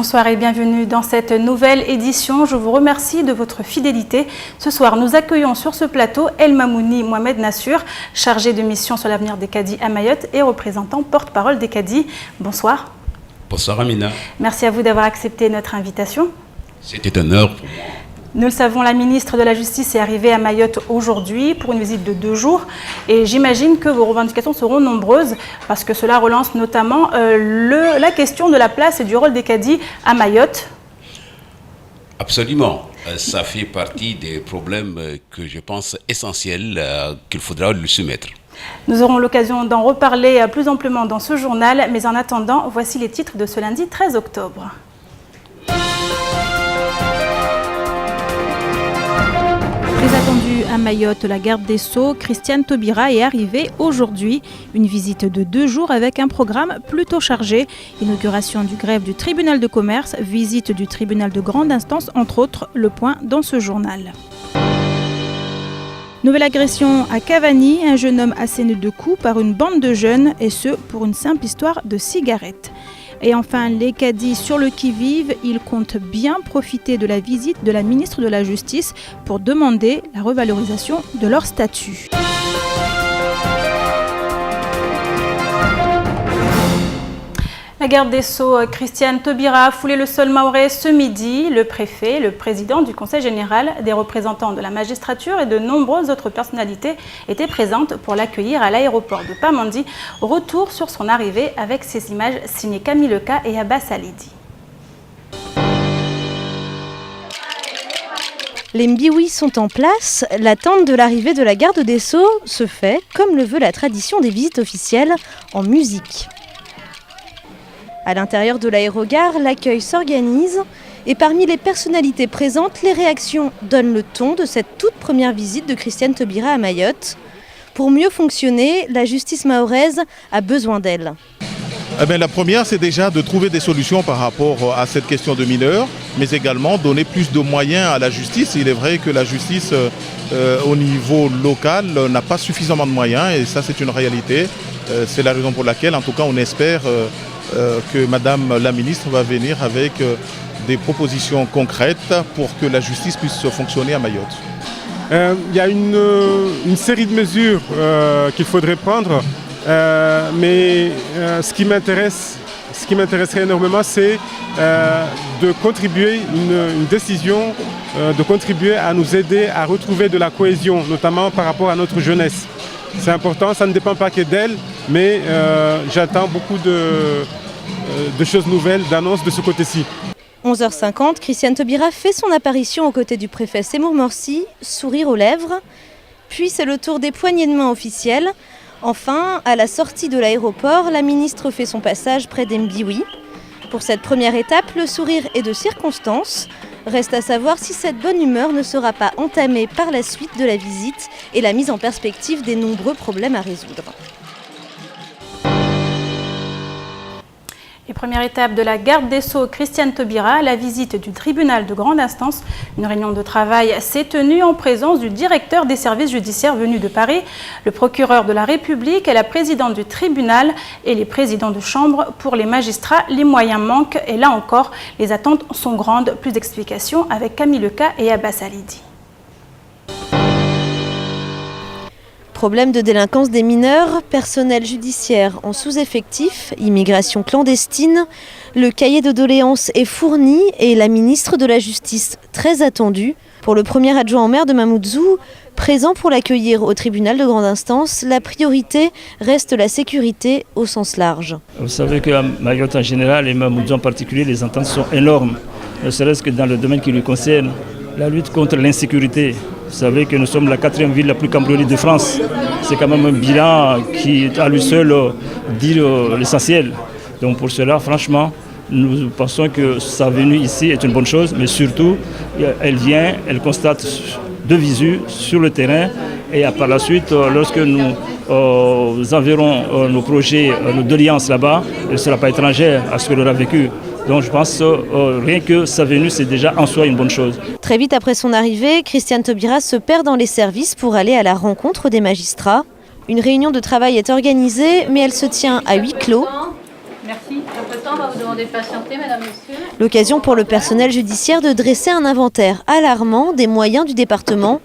Bonsoir et bienvenue dans cette nouvelle édition. Je vous remercie de votre fidélité. Ce soir, nous accueillons sur ce plateau El Mamouni Mohamed Nassur, chargé de mission sur l'avenir des Cadis à Mayotte et représentant porte-parole des Cadis. Bonsoir. Bonsoir Amina. Merci à vous d'avoir accepté notre invitation. C'était un honneur pour moi. Nous le savons, la ministre de la Justice est arrivée à Mayotte aujourd'hui pour une visite de 2 jours et j'imagine que vos revendications seront nombreuses parce que cela relance notamment la question de la place et du rôle des cadis à Mayotte. Absolument. Ça fait partie des problèmes que je pense essentiels qu'il faudra lui soumettre. Nous aurons l'occasion d'en reparler plus amplement dans ce journal, mais en attendant, voici les titres de ce lundi 13 octobre. Très attendue à Mayotte, la garde des Sceaux, Christiane Taubira, est arrivée aujourd'hui. Une visite de 2 jours avec un programme plutôt chargé. Inauguration du greffe du tribunal de commerce, visite du tribunal de grande instance, entre autres, le point dans ce journal. Nouvelle agression à Cavani, un jeune homme asséné de coups par une bande de jeunes, et ce pour une simple histoire de cigarette. Et enfin, les cadis sur le qui-vive, ils comptent bien profiter de la visite de la ministre de la Justice pour demander la revalorisation de leur statut. La garde des Sceaux, Christiane Taubira, a foulé le sol mahorais ce midi. Le préfet, le président du Conseil général, des représentants de la magistrature et de nombreuses autres personnalités étaient présentes pour l'accueillir à l'aéroport de Pamandi. Retour sur son arrivée avec ces images signées Camille Leca et Abbas Alidi. Les mbiouis sont en place, l'attente de l'arrivée de la garde des Sceaux se fait, comme le veut la tradition des visites officielles, en musique. À l'intérieur de l'aérogare, l'accueil s'organise et parmi les personnalités présentes, les réactions donnent le ton de cette toute première visite de Christiane Taubira à Mayotte. Pour mieux fonctionner, la justice mahoraise a besoin d'elle. La première, c'est déjà de trouver des solutions par rapport à cette question de mineurs, mais également donner plus de moyens à la justice. Il est vrai que la justice au niveau local n'a pas suffisamment de moyens et ça c'est une réalité. C'est la raison pour laquelle en tout cas on espère que Madame la ministre va venir avec des propositions concrètes pour que la justice puisse fonctionner à Mayotte. Il y a une série de mesures qu'il faudrait prendre, mais ce qui m'intéresserait énormément, c'est de contribuer, une décision, de contribuer à nous aider à retrouver de la cohésion, notamment par rapport à notre jeunesse. C'est important, ça ne dépend pas que d'elle, mais j'attends beaucoup de choses nouvelles, d'annonces de ce côté-ci. 11h50, Christiane Taubira fait son apparition aux côtés du préfet Seymour Morsi, sourire aux lèvres. Puis c'est le tour des poignées de main officielles. Enfin, à la sortie de l'aéroport, la ministre fait son passage près des mbiouis. Pour cette première étape, le sourire est de circonstance. Reste à savoir si cette bonne humeur ne sera pas entamée par la suite de la visite et la mise en perspective des nombreux problèmes à résoudre. Et première étape de la garde des Sceaux, Christiane Taubira, la visite du tribunal de grande instance. Une réunion de travail s'est tenue en présence du directeur des services judiciaires venu de Paris, le procureur de la République et la présidente du tribunal et les présidents de chambre. Pour les magistrats, les moyens manquent et là encore, les attentes sont grandes. Plus d'explications avec Camille Leca et Abbas Alidi. Problème de délinquance des mineurs, personnel judiciaire en sous-effectif, immigration clandestine. Le cahier de doléances est fourni et la ministre de la Justice, très attendue. Pour le premier adjoint au maire de Mamoudzou, présent pour l'accueillir au tribunal de grande instance, la priorité reste la sécurité au sens large. Vous savez qu'à Mayotte en général et Mamoudzou en particulier, les attentes sont énormes, ne serait-ce que dans le domaine qui lui concerne, la lutte contre l'insécurité. Vous savez que nous sommes la 4e ville la plus cambriolée de France. C'est quand même un bilan qui, à lui seul, dit l'essentiel. Donc pour cela, franchement, nous pensons que sa venue ici est une bonne chose, mais surtout, elle vient, elle constate de visu sur le terrain et par la suite, lorsque nous enverrons nos projets, nos doléances là-bas, elle ne sera pas étrangère à ce qu'elle aura vécu. Donc je pense rien que sa venue, c'est déjà en soi une bonne chose. Très vite après son arrivée, Christiane Taubira se perd dans les services pour aller à la rencontre des magistrats. Une réunion de travail est organisée, mais elle se tient à huis clos. Merci. instant, on va vous demander de patienter, mesdames, messieurs. L'occasion pour le personnel judiciaire de dresser un inventaire alarmant des moyens du département.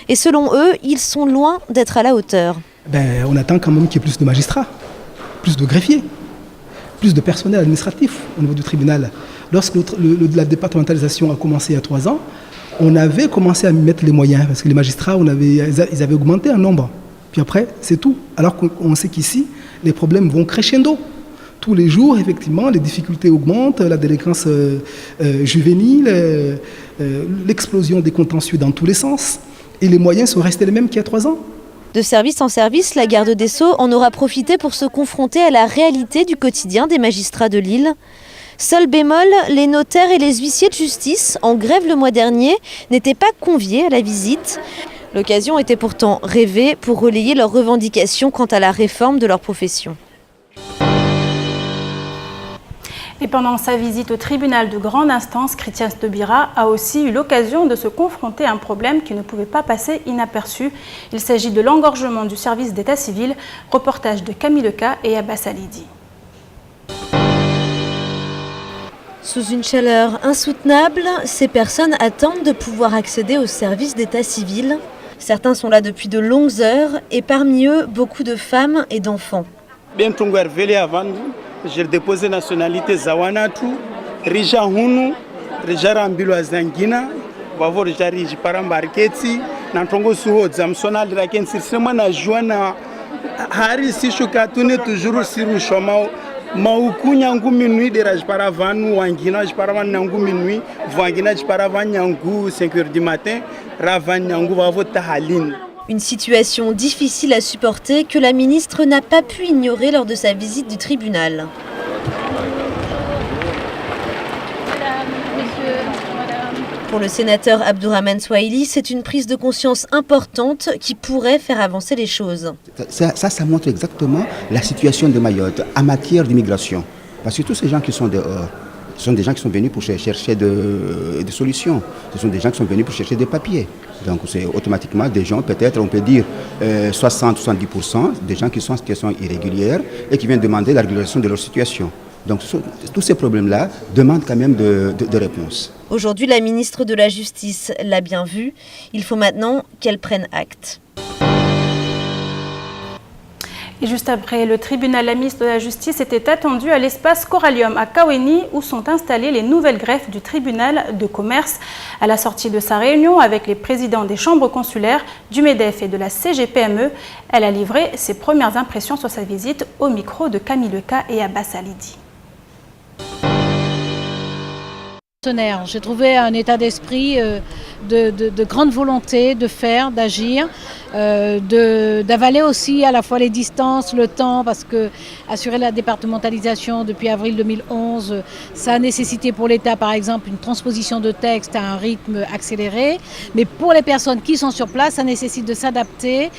Et selon eux, ils sont loin d'être à la hauteur. On attend quand même qu'il y ait plus de magistrats, plus de greffiers, plus de personnel administratif au niveau du tribunal. Lorsque la départementalisation a commencé il y a 3 ans, on avait commencé à mettre les moyens, parce que les magistrats, ils avaient augmenté en nombre. Puis après, c'est tout. Alors qu'on sait qu'ici, les problèmes vont crescendo. Tous les jours, effectivement, les difficultés augmentent, la délinquance juvénile, l'explosion des contentieux dans tous les sens. Et les moyens sont restés les mêmes qu'il y a 3 ans. De service en service, la garde des Sceaux en aura profité pour se confronter à la réalité du quotidien des magistrats de Lille. Seul bémol, les notaires et les huissiers de justice, en grève le mois dernier, n'étaient pas conviés à la visite. L'occasion était pourtant rêvée pour relayer leurs revendications quant à la réforme de leur profession. Et pendant sa visite au tribunal de grande instance, Christian Taubira a aussi eu l'occasion de se confronter à un problème qui ne pouvait pas passer inaperçu. Il s'agit de l'engorgement du service d'état civil. Reportage de Camille Leca et Abbas Alidi. Sous une chaleur insoutenable, ces personnes attendent de pouvoir accéder au service d'état civil. Certains sont là depuis de longues heures et parmi eux, beaucoup de femmes et d'enfants. J'ai déposé nationalité Zawanatu, Rija Hunu, Rija Rambilo Azangina, Vavo Rija Riji Parambarketi, Nantongo Suho, Zamsona, Draken Sirma, Joana, Hari Sishukatune, toujours Siru Shomao, Maukunyangu Minui, de Rajparavanu, Wangina, Jparavan Nangu Minui, Vangina, Jparavan Yangu, 5h du matin, Ravan Yangu, Vavo Tahalin. Une situation difficile à supporter que la ministre n'a pas pu ignorer lors de sa visite du tribunal. Pour le sénateur Abdourahmane Swahili, c'est une prise de conscience importante qui pourrait faire avancer les choses. Ça montre exactement la situation de Mayotte en matière d'immigration. Parce que tous ces gens qui sont dehors, ce sont des gens qui sont venus pour chercher des solutions. Ce sont des gens qui sont venus pour chercher des papiers. Donc c'est automatiquement des gens, peut-être on peut dire 60-70% des gens qui sont en situation irrégulière et qui viennent demander la régularisation de leur situation. Donc tous ces problèmes-là demandent quand même de réponses. Aujourd'hui, la ministre de la Justice l'a bien vu. Il faut maintenant qu'elle prenne acte. Et juste après, le tribunal, la ministre de la Justice était attendue à l'espace Corallium à Kaweni où sont installées les nouvelles greffes du tribunal de commerce. À la sortie de sa réunion avec les présidents des chambres consulaires, du MEDEF et de la CGPME, elle a livré ses premières impressions sur sa visite au micro de Camille Leca et Abbas Alidi. J'ai trouvé un état d'esprit de grande volonté de faire, d'agir, d'avaler aussi à la fois les distances, le temps, parce que assurer la départementalisation depuis avril 2011, ça a nécessité pour l'État par exemple une transposition de texte à un rythme accéléré, mais pour les personnes qui sont sur place, ça nécessite de s'adapter,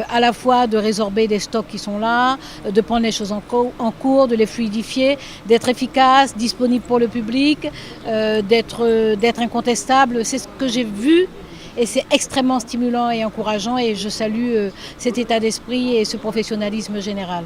à la fois de résorber des stocks qui sont là, de prendre les choses en cours, de les fluidifier, d'être efficace, disponible pour le public, d'être incontestable. C'est ce que j'ai vu et c'est extrêmement stimulant et encourageant et je salue cet état d'esprit et ce professionnalisme général.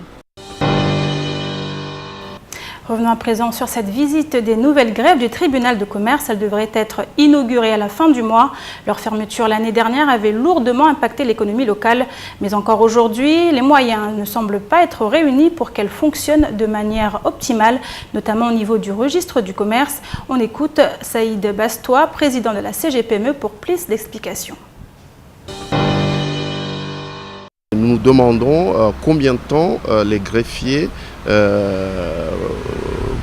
Revenons à présent sur cette visite des nouvelles greffes du tribunal de commerce. Elles devraient être inaugurées à la fin du mois. Leur fermeture l'année dernière avait lourdement impacté l'économie locale. Mais encore aujourd'hui, les moyens ne semblent pas être réunis pour qu'elles fonctionnent de manière optimale, notamment au niveau du registre du commerce. On écoute Saïd Bastois, président de la CGPME, pour plus d'explications. Nous nous demandons combien de temps les greffiers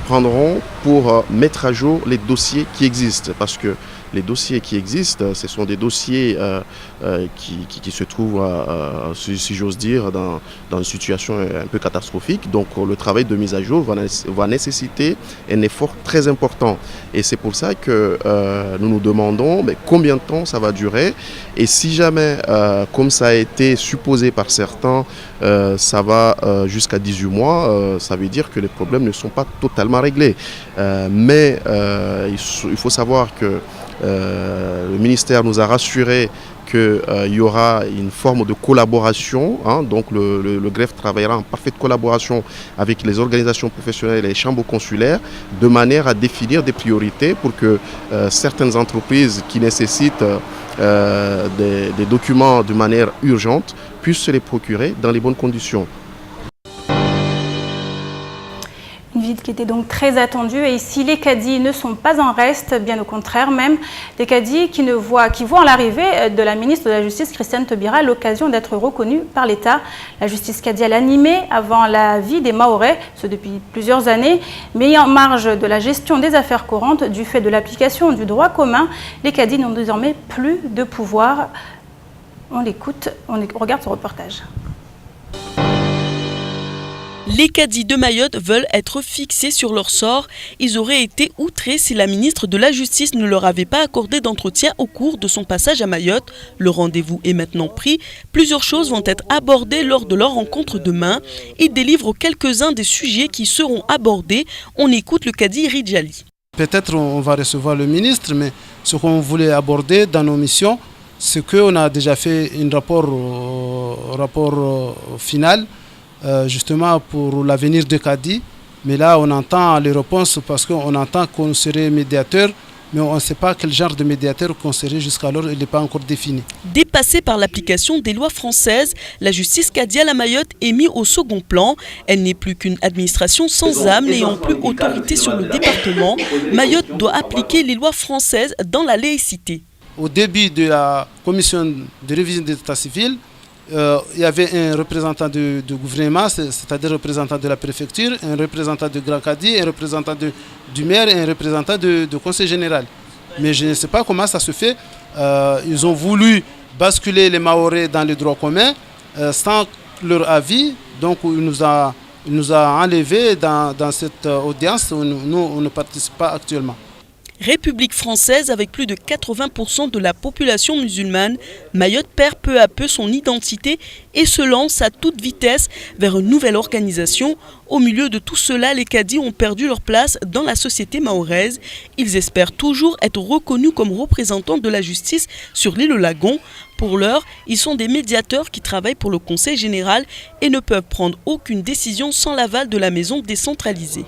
prendront pour mettre à jour les dossiers qui existent. Parce que les dossiers qui existent, ce sont des dossiers qui se trouvent, si j'ose dire, dans une situation un peu catastrophique. Donc le travail de mise à jour va nécessiter un effort très important. Et c'est pour ça que nous nous demandons combien de temps ça va durer. Et si jamais, comme ça a été supposé par certains, ça va jusqu'à 18 mois, ça veut dire que les problèmes ne sont pas totalement réglés. Mais il faut savoir que le ministère nous a rassuré qu'il y aura une forme de collaboration, donc le greffe travaillera en parfaite collaboration avec les organisations professionnelles et les chambres consulaires, de manière à définir des priorités pour que certaines entreprises qui nécessitent des documents de manière urgente puissent se les procurer dans les bonnes conditions. Une visite qui était donc très attendue, et ici les cadis ne sont pas en reste, bien au contraire même, des cadis qui voient en l'arrivée de la ministre de la Justice Christiane Taubira l'occasion d'être reconnue par l'État. La justice cadiale animée avant la vie des Mahorais, ce depuis plusieurs années, mais en marge de la gestion des affaires courantes du fait de l'application du droit commun, les cadis n'ont désormais plus de pouvoir. On l'écoute, on regarde ce reportage. Les cadis de Mayotte veulent être fixés sur leur sort. Ils auraient été outrés si la ministre de la Justice ne leur avait pas accordé d'entretien au cours de son passage à Mayotte. Le rendez-vous est maintenant pris. Plusieurs choses vont être abordées lors de leur rencontre demain. Ils délivrent quelques-uns des sujets qui seront abordés. On écoute le cadi Ridjali. Peut-être on va recevoir le ministre, mais ce qu'on voulait aborder dans nos missions, c'est qu'on a déjà fait un rapport final, justement pour l'avenir de Cadi. Mais là, on entend les réponses parce qu'on entend qu'on serait médiateur, mais on ne sait pas quel genre de médiateur qu'on serait jusqu'alors, il n'est pas encore défini. Dépassée par l'application des lois françaises, la justice cadiale à Mayotte est mise au second plan. Elle n'est plus qu'une administration sans âme, n'ayant plus autorité sur le département. Mayotte doit appliquer les lois françaises dans la laïcité. Au début de la commission de révision de l'état civil, il y avait un représentant du gouvernement, c'est-à-dire un représentant de la préfecture, un représentant du Grand Cadi, un représentant du maire et un représentant du conseil général. Mais je ne sais pas comment ça se fait. Ils ont voulu basculer les Mahorais dans le droit commun sans leur avis. Donc il nous a enlevés dans cette audience où nous on ne participe pas actuellement. République française avec plus de 80% de la population musulmane, Mayotte perd peu à peu son identité et se lance à toute vitesse vers une nouvelle organisation. Au milieu de tout cela, les cadis ont perdu leur place dans la société mahoraise. Ils espèrent toujours être reconnus comme représentants de la justice sur l'île Lagon. Pour l'heure, ils sont des médiateurs qui travaillent pour le Conseil général et ne peuvent prendre aucune décision sans l'aval de la maison décentralisée.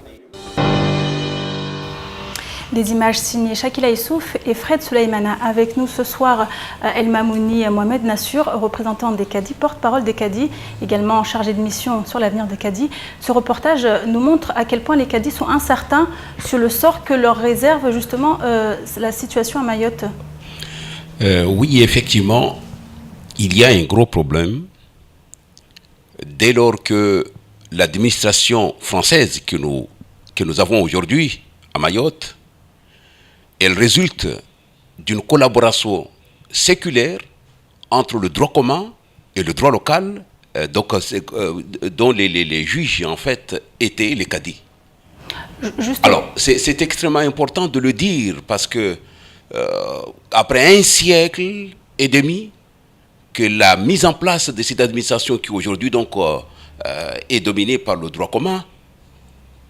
Des images signées Shakila Issouf et Fred Souleymana. Avec nous ce soir, El Mamouni Mohamed Nassur, représentant des cadis, porte-parole des cadis, également chargé de mission sur l'avenir des cadis. Ce reportage nous montre à quel point les cadis sont incertains sur le sort que leur réserve justement la situation à Mayotte. Oui, effectivement, il y a un gros problème dès lors que l'administration française que nous avons aujourd'hui à Mayotte, elle résulte d'une collaboration séculaire entre le droit commun et le droit local, dont les juges en fait étaient les cadis. Alors c'est extrêmement important de le dire parce que après un siècle et demi que la mise en place de cette administration qui aujourd'hui donc est dominée par le droit commun,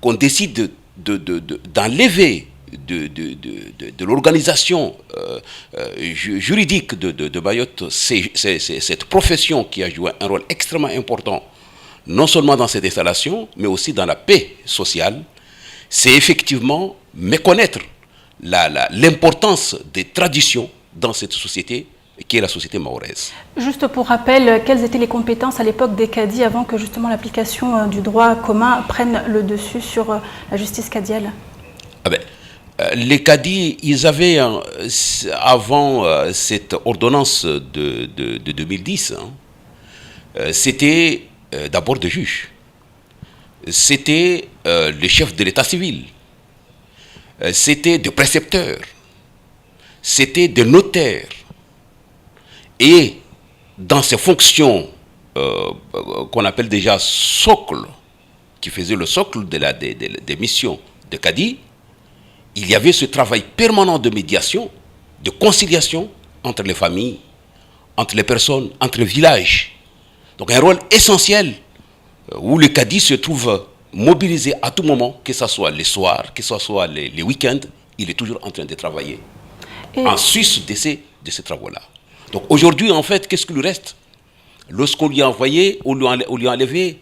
qu'on décide d'enlever de l'organisation juridique de Mayotte, cette profession qui a joué un rôle extrêmement important, non seulement dans cette installation, mais aussi dans la paix sociale, c'est effectivement méconnaître l'importance des traditions dans cette société, qui est la société mahoraise. Juste pour rappel, quelles étaient les compétences à l'époque des cadis avant que justement l'application du droit commun prenne le dessus sur la justice cadiale? Les cadis, ils avaient, avant cette ordonnance de 2010, c'était d'abord des juges. C'était le chef de l'état civil. C'était des précepteurs. C'était des notaires. Et dans ces fonctions qu'on appelle déjà socle, qui faisaient le socle des missions de cadis, il y avait ce travail permanent de médiation, de conciliation entre les familles, entre les personnes, entre les villages. Donc un rôle essentiel où le cadi se trouve mobilisé à tout moment, que ce soit les soirs, que ce soit les week-ends, il est toujours en train de travailler en sus de ces travaux-là. Donc aujourd'hui, en fait, qu'est-ce qu'il lui reste? Lorsqu'on lui a envoyé, on lui a enlevé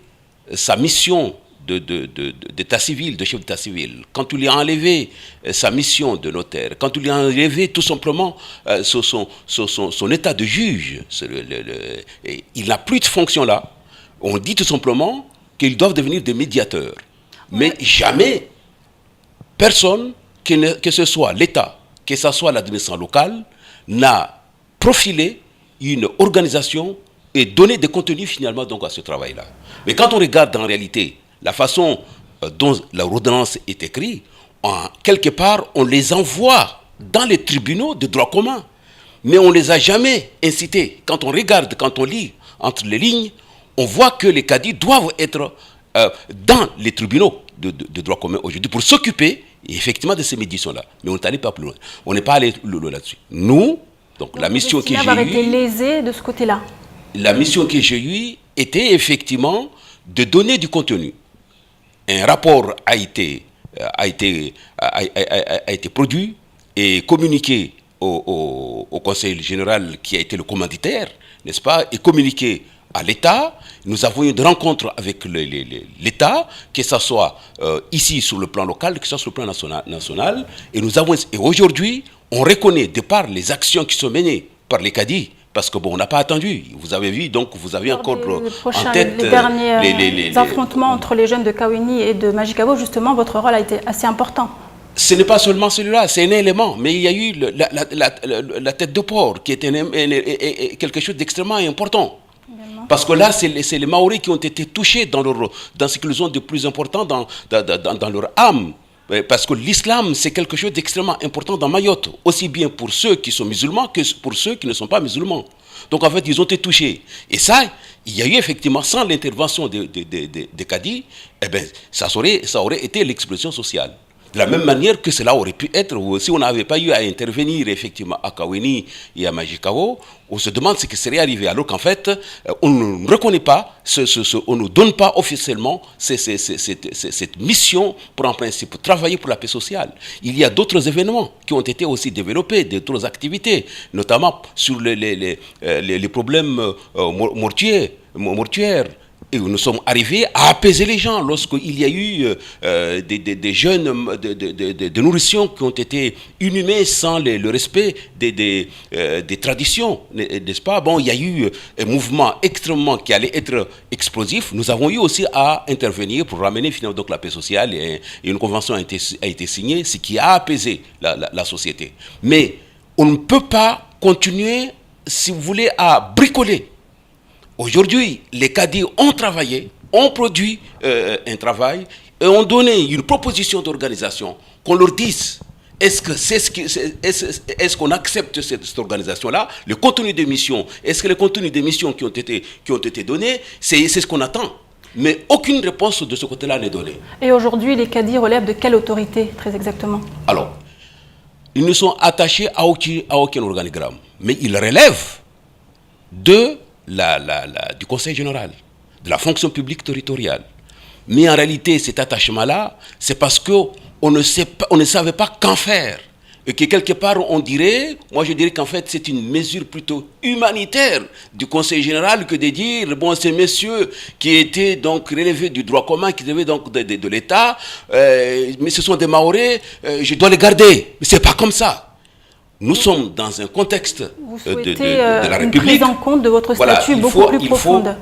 sa mission d'état civil, de chef d'état civil, quand on lui a enlevé sa mission de notaire, quand on lui a enlevé tout simplement son état de juge, il n'a plus de fonction là. On dit tout simplement qu'ils doivent devenir des médiateurs. Mais jamais personne, que ce soit l'État, que ce soit l'administration locale, n'a profilé une organisation et donné des contenus finalement donc à ce travail-là. Mais quand on regarde en réalité la façon dont la ordonnance est écrite, quelque part on les envoie dans les tribunaux de droit commun. Mais on ne les a jamais incités. Quand on regarde, quand on lit entre les lignes, on voit que les cadis doivent être dans les tribunaux de droit commun aujourd'hui pour s'occuper effectivement de ces médiations-là. Mais on n'est allé pas plus loin. On n'est pas allé loin là-dessus. Nous, donc la mission que j'ai eue... été lésé de ce côté-là. La mission que j'ai eue était effectivement de donner du contenu. Un rapport a été produit et communiqué au Conseil général qui a été le commanditaire, n'est-ce pas, et communiqué à l'État. Nous avons eu une rencontre avec l'État, que ce soit ici sur le plan local, que ce soit sur le plan national. Et aujourd'hui, on reconnaît, de par les actions qui sont menées par les cadis, parce que bon, on n'a pas attendu. Vous avez vu, donc vous avez encore en tête les derniers affrontements entre les jeunes de Kawini et de Majicabo. Justement, votre rôle a été assez important. Ce n'est pas seulement celui-là, c'est un élément, mais il y a eu la tête de porc, qui était quelque chose d'extrêmement important. Parce que là, c'est les Maoris qui ont été touchés dans ce qu'ils ont de plus important dans leur âme. Parce que l'islam, c'est quelque chose d'extrêmement important dans Mayotte, aussi bien pour ceux qui sont musulmans que pour ceux qui ne sont pas musulmans. Donc en fait, ils ont été touchés. Et ça, il y a eu effectivement, sans l'intervention des cadis, eh ben, ça aurait été l'explosion sociale. De la même manière que cela aurait pu être, si on n'avait pas eu à intervenir effectivement à Kawini et à Majicabo, on se demande ce qui serait arrivé. Alors qu'en fait, on ne reconnaît pas, on ne donne pas officiellement cette mission pour en principe travailler pour la paix sociale. Il y a d'autres événements qui ont été aussi développés, d'autres activités, notamment sur les problèmes mortuaires. Et nous sommes arrivés à apaiser les gens lorsqu'il y a eu des jeunes, des nourrissons qui ont été inhumés sans le respect des traditions, n'est-ce pas? Bon, il y a eu un mouvement extrêmement qui allait être explosif. Nous avons eu aussi à intervenir pour ramener finalement donc la paix sociale et une convention a été signée, ce qui a apaisé la société. Mais on ne peut pas continuer, si vous voulez, à bricoler. Aujourd'hui, les cadis ont travaillé, ont produit un travail et ont donné une proposition d'organisation. Qu'on leur dise, est-ce qu'on accepte cette organisation-là, le contenu des missions, est-ce que le contenu des missions qui ont été données, c'est ce qu'on attend. Mais aucune réponse de ce côté-là n'est donnée. Et aujourd'hui, les cadis relèvent de quelle autorité, très exactement? Alors, ils ne sont attachés à aucun organigramme, mais ils relèvent du Conseil général, de la fonction publique territoriale. Mais en réalité, cet attachement-là, c'est parce qu'on ne savait pas qu'en faire. Et que quelque part, je dirais qu'en fait, c'est une mesure plutôt humanitaire du Conseil général que de dire, bon, ces messieurs qui étaient donc relevés du droit commun, qui devaient donc de l'État, mais ce sont des Maoris, je dois les garder. Mais c'est pas comme ça. Nous sommes dans un contexte de la République. Une prise en compte de votre statut beaucoup plus profonde.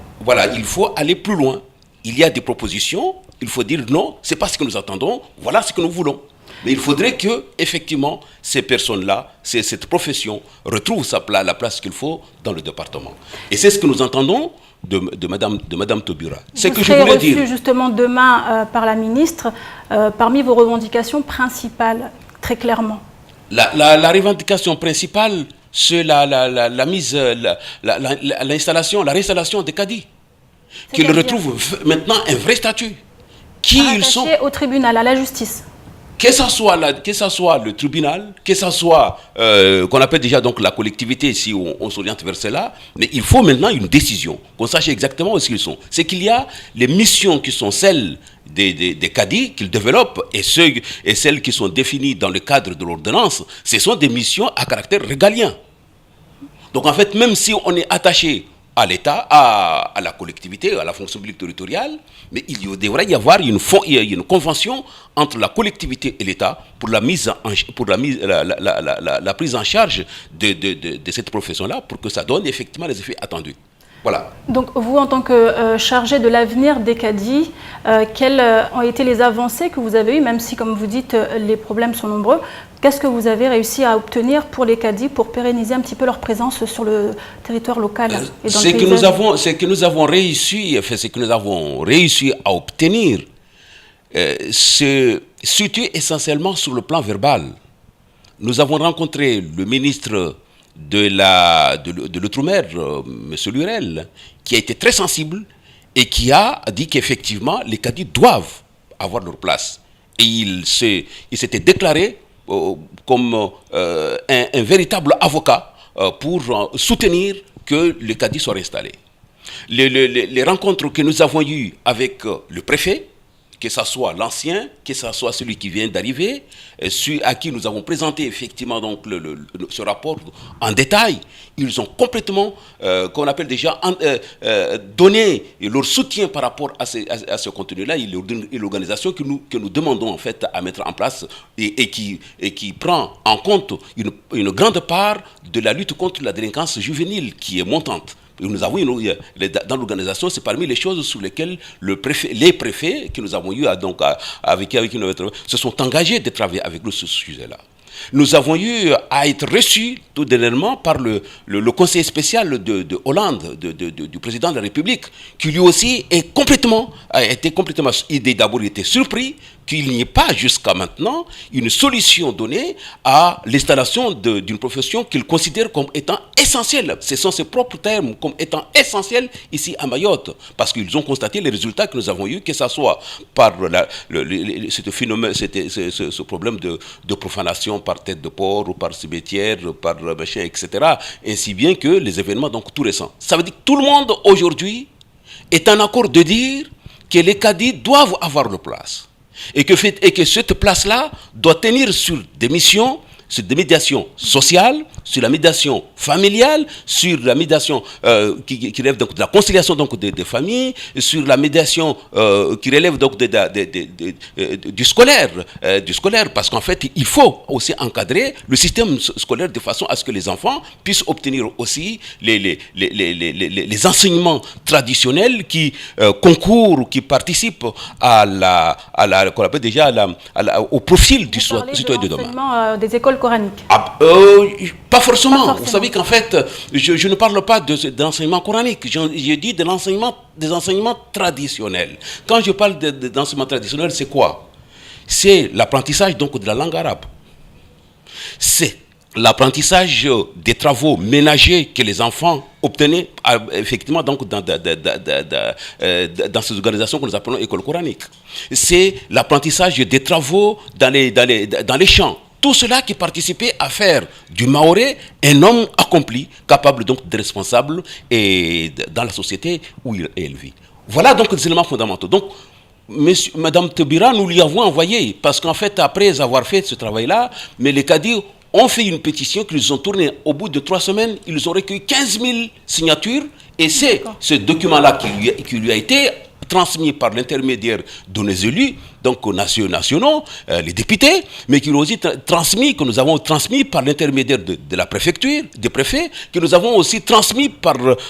Il faut aller plus loin. Il y a des propositions, il faut dire non, ce n'est pas ce que nous attendons, voilà ce que nous voulons. Mais il faudrait que, effectivement, ces personnes-là, cette profession, retrouvent la place qu'il faut dans le département. Et c'est ce que nous entendons de Madame Taubira. C'est que je voulais dire. Vous serez reçu justement demain par la ministre, parmi vos revendications principales, très clairement. La revendication principale, c'est l'installation, la réinstallation des cadis. Qu'ils retrouvent maintenant un vrai statut. Qui ils sont? Au tribunal, à la justice. que ce soit le tribunal, que ce soit qu'on appelle déjà donc la collectivité si on s'oriente vers cela, mais il faut maintenant une décision, qu'on sache exactement où ils sont. C'est qu'il y a les missions qui sont celles des cadis qu'ils développent et celles qui sont définies dans le cadre de l'ordonnance, ce sont des missions à caractère régalien. Donc en fait, même si on est attaché à l'État, à la collectivité, à la fonction publique territoriale, mais il devrait y avoir une convention entre la collectivité et l'État pour la prise en charge de cette profession-là, pour que ça donne effectivement les effets attendus. Voilà. Donc vous, en tant que chargé de l'avenir des cadis, quelles ont été les avancées que vous avez eues, même si, comme vous dites, les problèmes sont nombreux? Qu'est-ce que vous avez réussi à obtenir pour les cadis pour pérenniser un petit peu leur présence sur le territoire local et dans le paysage? Ce que nous avons réussi à obtenir se situe essentiellement sur le plan verbal. Nous avons rencontré le ministre de l'Outre-mer, M. Lurel, qui a été très sensible et qui a dit qu'effectivement, les cadis doivent avoir leur place. Et il s'était déclaré comme un véritable avocat pour soutenir que le cadis soit installé. Les rencontres que nous avons eues avec le préfet, que ce soit l'ancien, que ce soit celui qui vient d'arriver, à qui nous avons présenté effectivement donc ce rapport en détail, ils ont complètement, qu'on appelle déjà, donné leur soutien par rapport à ce contenu-là et l'organisation que nous demandons en fait à mettre en place et qui prend en compte une grande part de la lutte contre la délinquance juvénile qui est montante. Nous avons dans l'organisation, c'est parmi les choses sur lesquelles les préfets que nous avons eu avec se sont engagés de travailler avec nous sur ce sujet-là. Nous avons eu à être reçus tout dernièrement par le conseiller spécial de Hollande, du président de la République, qui lui aussi a été complètement d'abord il était surpris qu'il n'y ait pas jusqu'à maintenant une solution donnée à l'installation d'une profession qu'il considère comme étant essentielle. Ce sont ses propres termes, comme étant essentielle ici à Mayotte, parce qu'ils ont constaté les résultats que nous avons eus, que ce soit par ce problème de profanation par tête de porc ou par cimetière, par machin, etc. Ainsi bien que les événements donc tout récents. Ça veut dire que tout le monde aujourd'hui est en accord de dire que les cadis doivent avoir leur place. Et que cette place-là doit tenir sur des missions, sur des médiations sociales, sur la médiation familiale, sur la médiation qui relève donc de la conciliation donc des familles, sur la médiation qui relève donc du scolaire, parce qu'en fait il faut aussi encadrer le système scolaire de façon à ce que les enfants puissent obtenir aussi les enseignements traditionnels qui concourent ou qui participent qu'on appelle déjà au profil du citoyen de demain. Des écoles coraniques. Pas forcément. Vous savez qu'en fait, je ne parle pas de l'enseignement coranique. Je dis des enseignements traditionnels. Quand je parle d'enseignement traditionnel, c'est quoi? C'est l'apprentissage donc de la langue arabe. C'est l'apprentissage des travaux ménagers que les enfants obtenaient effectivement donc dans ces organisations que nous appelons écoles coraniques. C'est l'apprentissage des travaux dans les champs. Tout cela qui participait à faire du Maoré un homme accompli, capable donc de responsable et dans la société où elle vit. Voilà donc les éléments fondamentaux. Donc, Madame Tobira, nous lui avons envoyé, parce qu'en fait, après avoir fait ce travail-là, mais les cadis ont fait une pétition qu'ils ont tournée. Au bout de 3 semaines, ils ont recueilli 15 000 signatures, et c'est ce document-là qui lui a été transmis par l'intermédiaire de nos élus, donc nationaux, les députés, mais qui nous aussi que nous avons transmis par l'intermédiaire de la préfecture, des préfets, que nous avons aussi transmis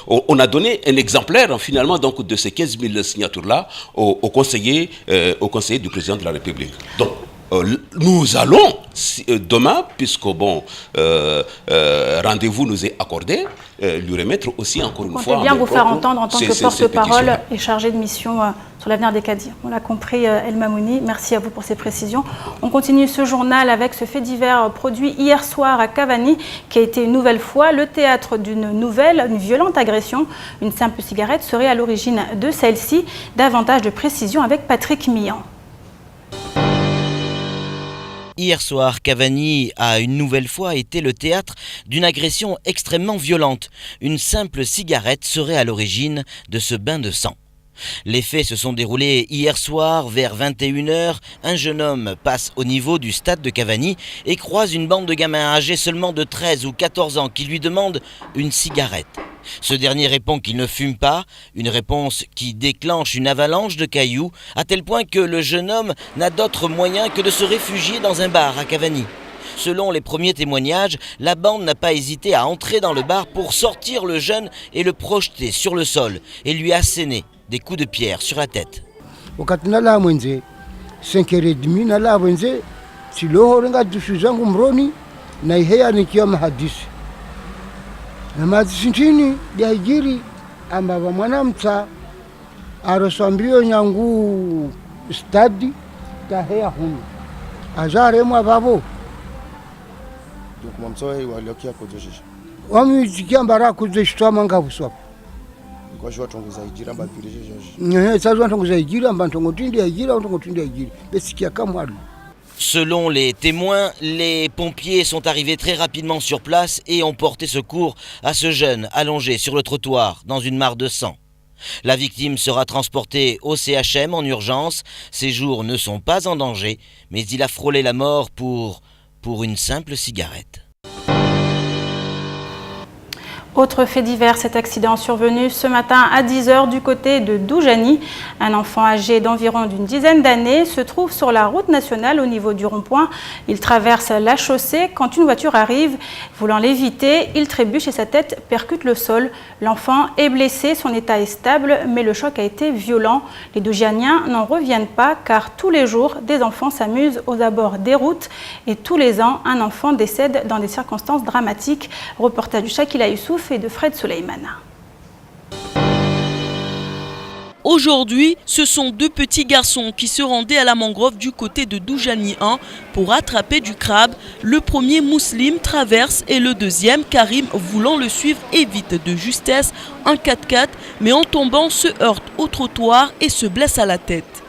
on a donné un exemplaire finalement donc de ces 15 000 signatures-là au conseiller du président de la République. Donc, nous allons demain, puisque rendez-vous nous est accordé, lui remettre aussi encore une fois. On peut bien vous faire entendre en tant que porte-parole et chargé de mission sur l'avenir des cadis. On l'a compris, El Mamouni. Merci à vous pour ces précisions. On continue ce journal avec ce fait divers produit hier soir à Cavani, qui a été une nouvelle fois le théâtre d'une violente agression. Une simple cigarette serait à l'origine de celle-ci. Davantage de précisions avec Patrick Millan. Hier soir, Cavani a une nouvelle fois été le théâtre d'une agression extrêmement violente. Une simple cigarette serait à l'origine de ce bain de sang. Les faits se sont déroulés hier soir vers 21h. Un jeune homme passe au niveau du stade de Cavani et croise une bande de gamins âgés seulement de 13 ou 14 ans qui lui demandent une cigarette. Ce dernier répond qu'il ne fume pas, une réponse qui déclenche une avalanche de cailloux, à tel point que le jeune homme n'a d'autre moyen que de se réfugier dans un bar à Cavani. Selon les premiers témoignages, la bande n'a pas hésité à entrer dans le bar pour sortir le jeune et le projeter sur le sol et lui asséner des coups de pierre sur la tête. Namazishintini diajiri ambava mwanamtsa aroswambio nyangu stadi tahea hunu ajaremwa vavo Dokumamtsoe waliokia kuzoshisha. Wamizikia mbara kuzeshitwa mangavuswa. Kwa shwa tongoza ijira mba pirejeje. Sasa tongoza ijira mba tongotindia ijira tongotindia ijira. Besikia kamwalu. Selon les témoins, les pompiers sont arrivés très rapidement sur place et ont porté secours à ce jeune allongé sur le trottoir dans une mare de sang. La victime sera transportée au CHM en urgence. Ses jours ne sont pas en danger, mais il a frôlé la mort pour une simple cigarette. Autre fait divers, cet accident survenu ce matin à 10h du côté de Doujani. Un enfant âgé d'environ d'une dizaine d'années se trouve sur la route nationale au niveau du rond-point. Il traverse la chaussée quand une voiture arrive. Voulant l'éviter, il trébuche et sa tête percute le sol. L'enfant est blessé, son état est stable, mais le choc a été violent. Les Doujaniens n'en reviennent pas car tous les jours, des enfants s'amusent aux abords des routes et tous les ans, un enfant décède dans des circonstances dramatiques. Reportage du Shakila Youssouf et de Fred Soleimana. Aujourd'hui, ce sont deux petits garçons qui se rendaient à la mangrove du côté de Doujani 1 pour attraper du crabe. Le premier, Mouslim, traverse et le deuxième, Karim, voulant le suivre, évite de justesse un 4x4, mais en tombant se heurte au trottoir et se blesse à la tête.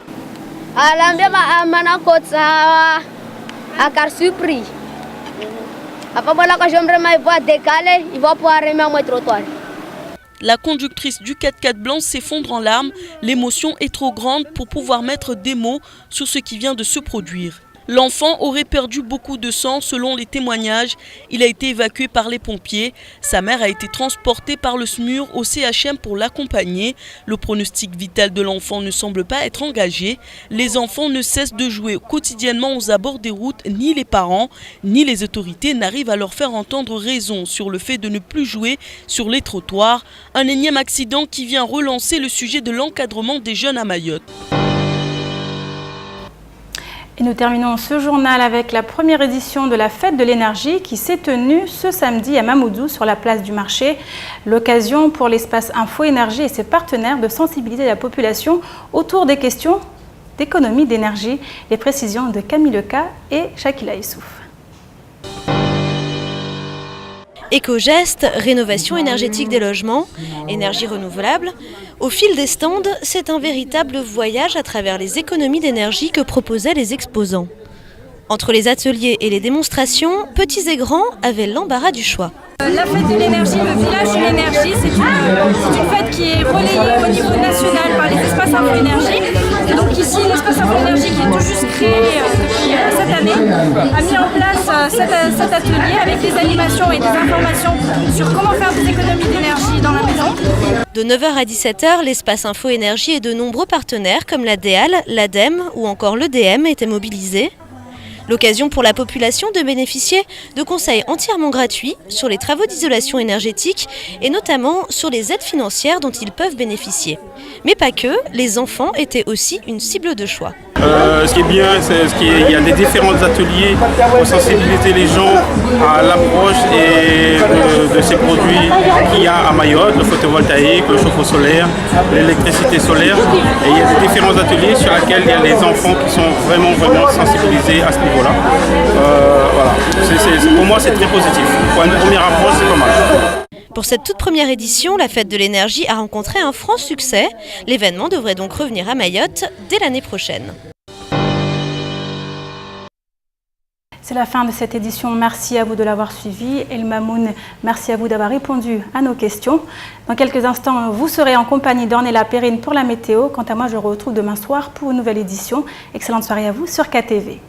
La conductrice du 4x4 blanc s'effondre en larmes. L'émotion est trop grande pour pouvoir mettre des mots sur ce qui vient de se produire. L'enfant aurait perdu beaucoup de sang selon les témoignages. Il a été évacué par les pompiers. Sa mère a été transportée par le SMUR au CHM pour l'accompagner. Le pronostic vital de l'enfant ne semble pas être engagé. Les enfants ne cessent de jouer quotidiennement aux abords des routes. Ni les parents, ni les autorités n'arrivent à leur faire entendre raison sur le fait de ne plus jouer sur les trottoirs. Un énième accident qui vient relancer le sujet de l'encadrement des jeunes à Mayotte. Et nous terminons ce journal avec la première édition de la Fête de l'énergie qui s'est tenue ce samedi à Mamoudzou sur la place du marché. L'occasion pour l'espace Info Énergie et ses partenaires de sensibiliser la population autour des questions d'économie d'énergie. Les précisions de Camille Leca et Shakila Youssouf. Éco-gestes, rénovation énergétique des logements, énergie renouvelable. Au fil des stands, c'est un véritable voyage à travers les économies d'énergie que proposaient les exposants. Entre les ateliers et les démonstrations, petits et grands avaient l'embarras du choix. La fête de l'énergie, le village de l'énergie, c'est une fête qui est relayée au niveau national par les espaces Info Énergie. Et donc ici, l'espace Info Énergie qui est tout juste créé depuis cette année, a mis en place cet atelier avec des animations et des informations sur comment faire des économies d'énergie dans la maison. De 9h à 17h, l'espace Info Énergie et de nombreux partenaires comme la DEAL, l'ADEME ou encore l'EDM étaient mobilisés. L'occasion pour la population de bénéficier de conseils entièrement gratuits sur les travaux d'isolation énergétique et notamment sur les aides financières dont ils peuvent bénéficier. Mais pas que, les enfants étaient aussi une cible de choix. Ce qui est bien, c'est qu'il y a des différents ateliers pour sensibiliser les gens à l'approche de ces produits qu'il y a à Mayotte, le photovoltaïque, le chauffe-eau solaire, l'électricité solaire. Et il y a des différents ateliers sur lesquels il y a les enfants qui sont vraiment sensibilisés à ce niveau-là. Voilà. Pour moi, c'est très positif. Pour une première approche, c'est pas mal. Pour cette toute première édition, la Fête de l'énergie a rencontré un franc succès. L'événement devrait donc revenir à Mayotte dès l'année prochaine. C'est la fin de cette édition. Merci à vous de l'avoir suivi. El Mamoun, merci à vous d'avoir répondu à nos questions. Dans quelques instants, vous serez en compagnie d'Ornella Perrine pour la météo. Quant à moi, je vous retrouve demain soir pour une nouvelle édition. Excellente soirée à vous sur KTV.